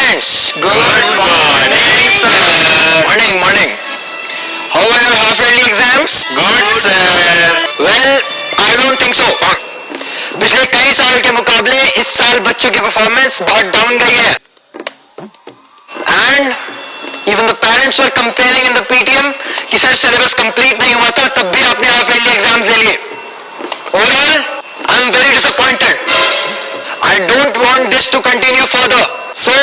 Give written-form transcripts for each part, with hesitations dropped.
students. Good morning, sir. Morning. How are your half-yearly exams? Good, sir. Well, I don't think so. पिछले कई साल के मुकाबले इस साल बच्चों की परफॉर्मेंस बहुत डाउन गई है. And even the parents were complaining in the PTM कि सर सिलेबस कंप्लीट नहीं हुआ था, तब भी आपने half-yearly exams ले लिए. Overall, I am very disappointed. I don't want this to continue further. So,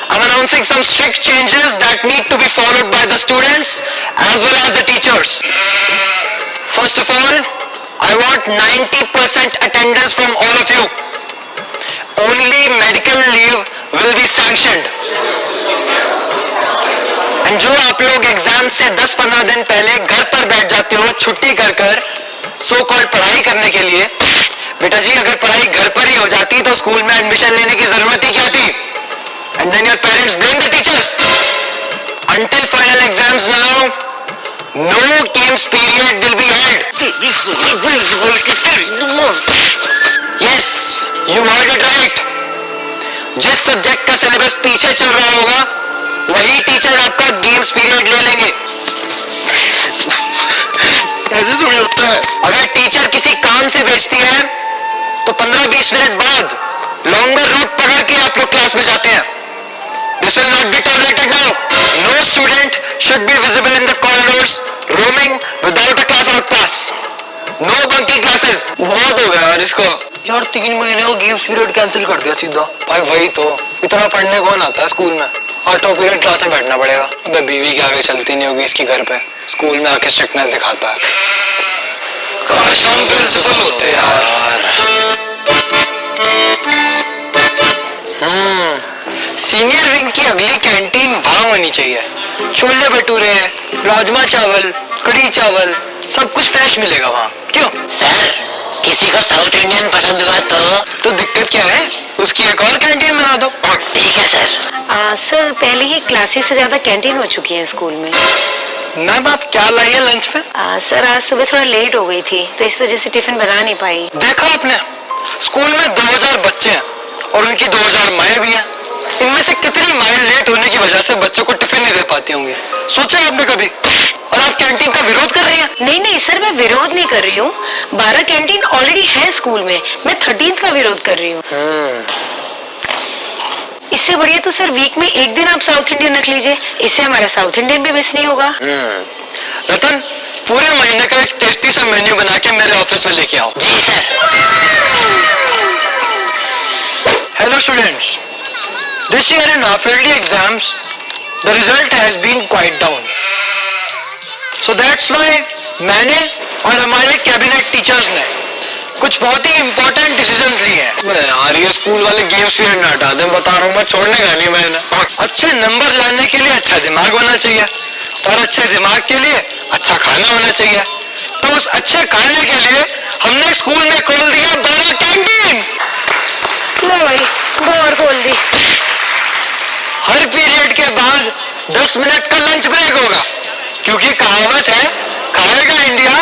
I'm announcing some strict changes that need to be followed by the students as well as the teachers. First of all, I want 90% attendance from all of you. Only medical leave will be sanctioned. And जो आप लोग exam से 10-15 दिन पहले घर पर बैठ जाते हो छुट्टी कर सो कॉल्ड पढ़ाई करने के लिए, बेटा जी अगर पढ़ाई घर पर ही हो जाती तो स्कूल में एडमिशन लेने की जरूरत ही क्या थी? And then your parents blame the teachers. Until final exams now, no games period will be held. Yes, you heard it right. जिस सब्जेक्ट का सिलेबस पीछे चल रहा होगा वही टीचर आपका गेम्स पीरियड ले लेंगे. ऐसे थोड़ी होता है. अगर टीचर किसी काम से भेजती है तो 15-20 मिनट बाद लॉन्गर रूट पकड़ के आप लोग क्लास में जाते हैं. This will not be tolerated now. No student should be visible in the corridors, roaming without a class out pass. No bunking classes. बहुत हो गया यार इसका. यार 3 महीने को गेम्स पीरियड कैंसिल कर दिया सीधा. भाई वही तो, इतना पढ़ने कौन आता है स्कूल में? ऑटो पीरियड क्लास में बैठना पड़ेगा. अबे बीवी के आगे चलती नहीं होगी इसकी घर पे. स्कूल में आके स्ट्रिक्टनेस दिखाता है. काश हम प्रिंसिपल होते यार. सीनियर विंग की अगली कैंटीन वहां होनी चाहिए. छोले भटूरे, राजमा चावल, कढ़ी चावल, सब कुछ फ्रेश मिलेगा वहाँ. क्यों सर, किसी को साउथ इंडियन पसंद हुआ तो दिक्कत क्या है? उसकी एक और कैंटीन बना दो. ठीक है सर. सर पहले ही क्लासेस से ज्यादा कैंटीन हो चुकी है स्कूल में. मैम आप क्या लाई है लंच में? सर आज सुबह थोड़ा लेट हो गई थी तो इस वजह से टिफिन बना नहीं पाई. देखा आपने, स्कूल में 2000 बच्चे हैं और उनकी 2000 माएँ भी हैं. इनमें से कितनी माएँ लेट होने की वजह से बच्चों को टिफिन नहीं दे पाती होंगी? सोचा आपने कभी? और आप कैंटीन का विरोध कर रही हैं? नहीं सर, मैं विरोध नहीं कर रही हूँ. 12 कैंटीन ऑलरेडी है स्कूल में. मैं 13th का विरोध कर रही हूँ. इससे बढ़िया तो सर वीक में एक दिन आप साउथ इंडियन रख लीजिए. इससे हमारा साउथ इंडियन भी मिस नहीं होगा. रतन, पूरे महीने का एक टेस्टी सा मेन्यू बना के मेरे ऑफिस में लेके आओ. जी sir. Hello students. This year in half-yearly exams, the result has been quite down. So that's why मैंने और हमारे कैबिनेट टीचर्स ने कुछ बहुत ही इम्पोर्टेंट डिसीजंस लिए हैं. यार ये स्कूल वाले गेम्स पीरियड ना हटा दें, बता रहा हूँ मैं, छोड़ने का नहीं मैंने. अच्छे नंबर लाने के लिए अच्छा दिमाग होना चाहिए और अच्छे दिमाग के लिए अच्छा खाना होना चाहिए. तो उस अच्छे खाने के लिए हमने स्कूल में खोल दिया 12 कैंटीन. लो भाई, और खोल दी. हर पीरियड के बाद 10 मिनट का लंच ब्रेक होगा, क्योंकि कहावत है खाएगा इंडिया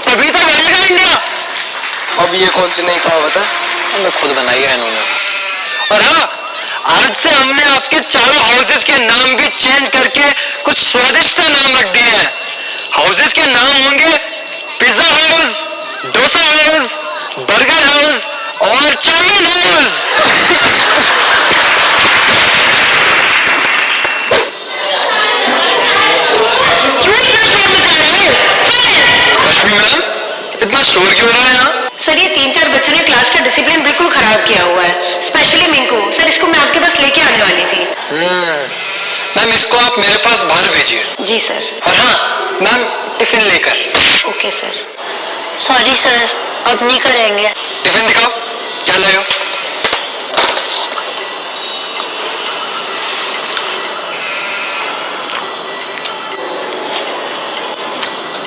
तभी तो बढ़ेगा इंडिया. अब ये कौन सी नई कहावत है? हमने खुद बनाई है इन्होंने. और हाँ, आज से हमने आपके चारों हाउसेस के नाम भी चेंज करके कुछ स्वादिष्ट से नाम रख दिए हैं. हाउसेस के नाम होंगे pizza house, dosa house, burger house और चाउमीन हाउस. लक्ष्मी मैम, इतना शोर क्यों हो रहा है यहाँ? सर ये 3-4 बच्चों ने क्लास का डिसिप्लिन बिल्कुल खराब किया हुआ है. स्पेशली मिंकू. सर इसको मैं आपके पास लेके आने वाली थी. मैम इसको आप मेरे पास बाहर भेजिए. जी सर. और हाँ मैम, टिफिन लेकर. Okay sir. सॉरी सर, अब नहीं करेंगे. टिफिन दिखाओ, क्या लाए हो?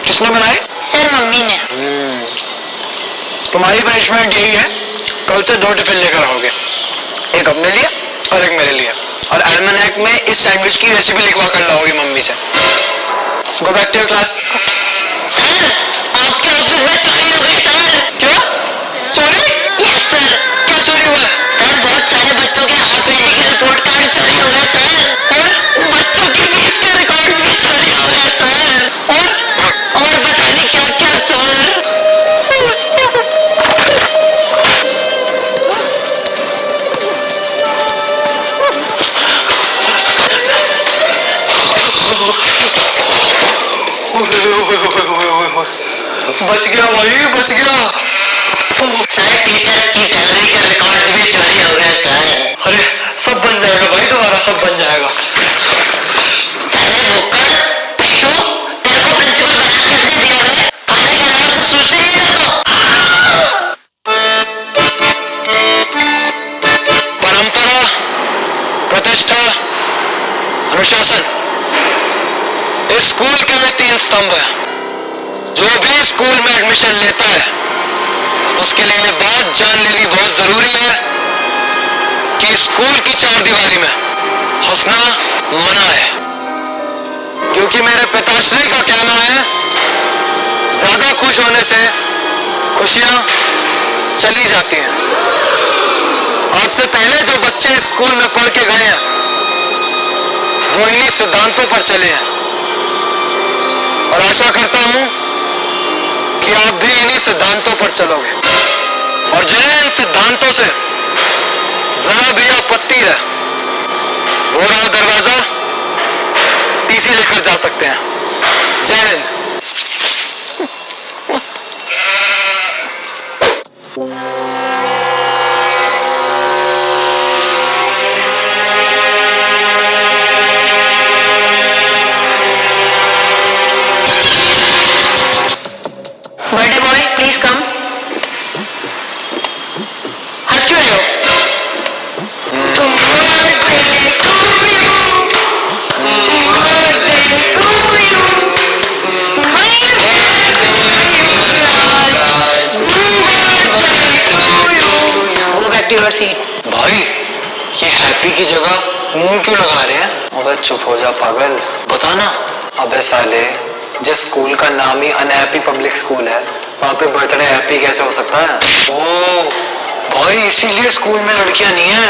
किसने बनाए? सर मम्मी ने. तुम्हारी पनिशमेंट यही है, कल से 2 टिफिन लेकर आओगे. एक अपने लिए और एक मेरे लिए. और एल्मनेक में इस सैंडविच की रेसिपी लिखवा कर लाओगे मम्मी से. Go back to your class. Sir, आपके ऑफिस में चोरी हो गई सर. क्या चोरी? Yes sir. क्या चोरी हुआ? सर बहुत सारे बच्चों के हाफ ईयरली के रिपोर्ट कार्ड चोरी बच गया भाई, बच गया। सर टीचर्स की सैलरी के रिकॉर्ड भी चोरी हो गए सर। अरे सब बन जाएगा भाई, दोबारा सब बन जाएगा। अरे मुक्कर पिट्टू, तेरे को प्रिंसिपल बना किसने दिया है? खाने के अलावा कुछ सोचते नहीं है तो। परंपरा, प्रतिष्ठा, अनुशासन, इस स्कूल के ये 3 स्तंभ है। जो भी स्कूल में एडमिशन लेता है उसके लिए ये बात जान लेनी बहुत जरूरी है कि स्कूल की 4 दीवारी में हंसना मना है। क्योंकि मेरे पिताश्री का कहना है, ज्यादा खुश होने से खुशियां चली जाती हैं। आज से पहले जो बच्चे स्कूल में पढ़ के गए हैं वो इन्हीं सिद्धांतों पर चले हैं, और आशा करता हूं कि आप भी इन्हीं सिद्धांतों पर चलोगे। और जिन्हें इन सिद्धांतों से जरा भी आपत्ति है वो रहा दरवाजा, टीसी लेकर जा सकते हैं। जय Hind. Birthday boy please come. हंस क्यों रहे हो? Go back to your seat. भाई ये हैप्पी की जगह मुंह क्यों लगा रहे हैं? अबे चुप हो जा पागल, बता ना। अबे साले, जिस स्कूल का नाम ही अनहैप्पी पब्लिक स्कूल है वहाँ पे बर्थडे हैप्पी कैसे हो सकता है? ओ भाई, इसीलिए स्कूल में लड़कियां नहीं है,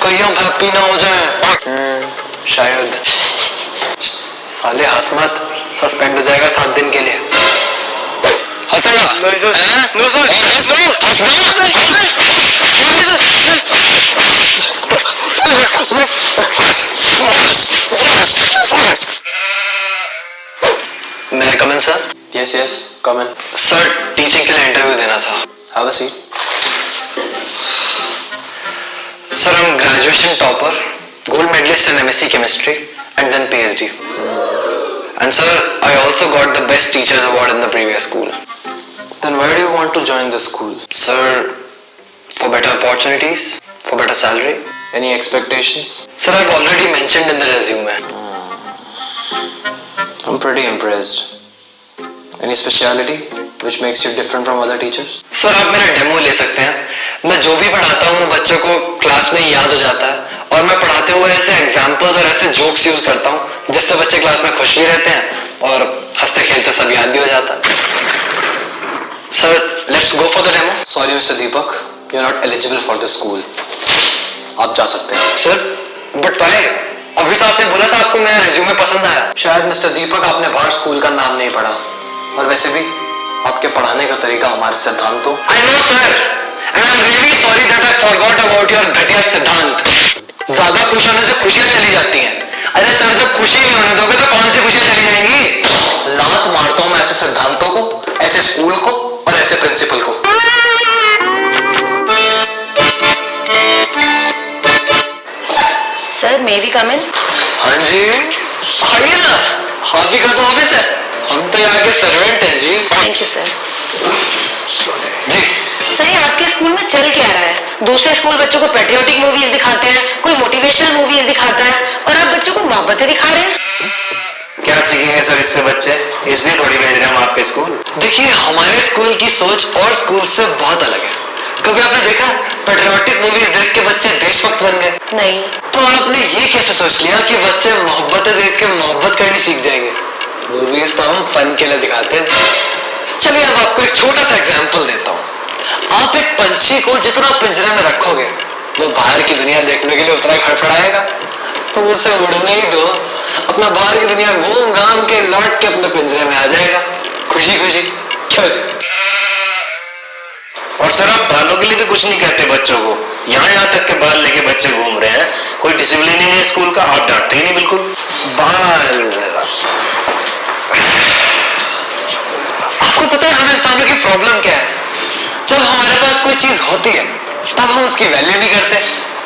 कहीं हम हैप्पी ना हो जाएं। शायद। साले हंस मत, सस्पेंड हो जाएगा 7 दिन के लिए। हंसेगा? मैं कम इन सर? यस यस, कम इन। सर टीचिंग के लिए इंटरव्यू देना था। Have a seat. Sir I'm graduation topper, gold medalist in MSc chemistry and then PhD. And sir, I also got the best teachers award in the previous school. Then why do you want to join the school? Sir, for better opportunities, for better salary. Any expectations? Sir, I've already mentioned in the resume. I'm pretty impressed. Any speciality which makes you different from other teachers? Sir आप मेरा demo ले सकते हैं। मैं जो भी पढ़ाता हूँ बच्चों को क्लास में याद हो जाता है, और मैं पढ़ाते हुए ऐसे एग्जाम्पल्स और ऐसे जोक्स यूज करता हूँ जिससे बच्चे क्लास में खुश भी रहते हैं और हंसते खेलते सब याद भी हो जाता है। Sir let's go for the demo. Sorry, Mr. Deepak, you're not eligible for this school. आप जा सकते हैं। Sir but why? अभी तो आपने बोला था आपको मेरा रिज्यूमे पसंद आया। शायद मिस्टर दीपक आपने बाहर स्कूल का नाम नहीं पढ़ा, और वैसे भी आपके पढ़ाने का तरीका हमारे सिद्धांतों। I know sir, and I'm really sorry that I forgot about your घटिया सिद्धांत। ज्यादा खुश होने से खुशियां चली जाती हैं। अरे सर जब खुशी नहीं होने दोगे तो कौन सी खुशियां चली जाएंगी? लात मारता हूं मैं ऐसे सिद्धांतों को, ऐसे स्कूल को और ऐसे प्रिंसिपल को। सर मे बी कम इन? हाँ जी आइए ना, आप ही का तो ऑफिस है, हम तो यहाँ के सर्वेंट हैं जी। Thank you sir. जी सर ये आपके स्कूल में चल क्या रहा है? दूसरे स्कूल बच्चों को पेट्रियोटिक मूवीज दिखाते हैं, कोई मोटिवेशनल मूवीज दिखाता है, और आप बच्चों को मोहब्बतें दिखा रहे हैं। क्या सीखेंगे सर इससे बच्चे? इसलिए थोड़ी भेज रहे हैं हम आपके स्कूल। देखिए हमारे स्कूल की सोच और स्कूल से बहुत अलग है। कभी आपने देखा पेट्रियोटिक मूवीज देख के बच्चे देशभक्त बन गए? नहीं। तो आपने ये कैसे सोच लिया कि बच्चे मोहब्बतें देख के मोहब्बत करनी सीख जाएंगे? मूवीज तो हम फन के लिए दिखाते हैं। चलिए अब आपको एक छोटा सा एग्जांपल देता हूँ। आप एक पंछी को जितना पिंजरे में रखोगे वो बाहर की दुनिया देखने के लिए उतना ही फड़फड़ाएगा, तो उसे उड़ने ही दो, अपना बाहर की दुनिया घूम घाम के लौट के अपने पिंजरे में आ जाएगा खुशी खुशी। क्यों जी? और सर आप बालों के लिए भी कुछ नहीं कहते बच्चों को, यहाँ तक के बाल लेके बच्चे घूम रहे हैं, कोई डिसिप्लिन ही नहीं है स्कूल का, आप डांटते ही नहीं बिल्कुल। बाल आपको पता है हम इंसानों की प्रॉब्लम क्या है? जब हमारे पास कोई चीज होती है तब हम उसकी वैल्यू नहीं करते,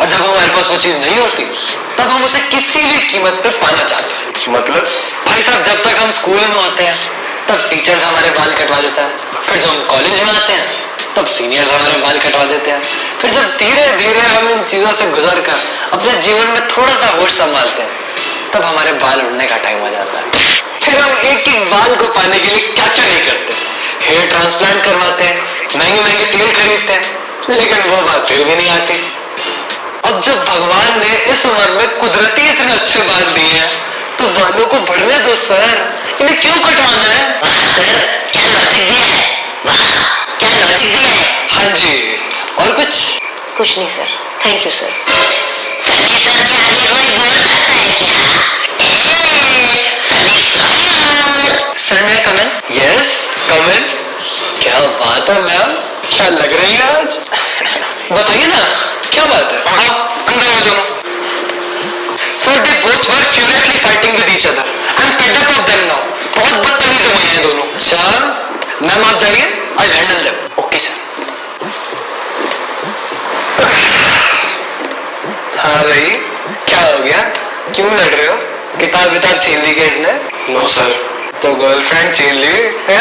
और जब हमारे पास वो चीज नहीं होती तब हम उसे किसी भी कीमत पे पाना चाहते हैं। मतलब भाई साहब, जब तक हम स्कूल में होते हैं तब टीचर्स हमारे बाल कटवा देता है, फिर जब हम कॉलेज में आते हैं तब सीनियर्स हमारे बाल कटवा देते हैं, फिर जब धीरे धीरे हम इन चीजों से गुजर कर अपने जीवन में थोड़ा सा होश संभालते हैं तब हमारे बाल उड़ने का टाइम आ जाता है। फिर हम एक एक बाल को पाने के लिए क्या क्या नहीं करते, हेयर ट्रांसप्लांट करवाते हैं, महंगे महंगे तेल खरीदते हैं, लेकिन वो बात फिर भी नहीं आती। अब जब भगवान ने इस उम्र में कुदरती इतने अच्छे बाल दिए हैं तो बालों को बढ़ने दो सर, इन्हें क्यों कटवाना है? वाह सर, क्या लॉजिक दिया है, वाह क्या लॉजिक दिया है। हाँ जी, और कुछ? कुछ नहीं sir, thank you sir. Sunny sir के आगे कोई बोल सकता है क्या? सनी सर। सर मैं कम इन? यस कम इन। क्या बात है मैम, क्या लग रही है आज? बताइए ना, क्या बात है? हाँ, अंदर आ जाओ। Sir they both were furiously fighting with each other. I am fed up of them now. बहुत बदतमीज हुए हैं दोनों। अच्छा मैम आप जाइए, I handle them. Okay sir. हाँ भाई, क्या हो गया, क्यों लड़ रहे हो? किताब छीन ली क्या इसने? No sir. तो गर्लफ्रेंड छीन ली है?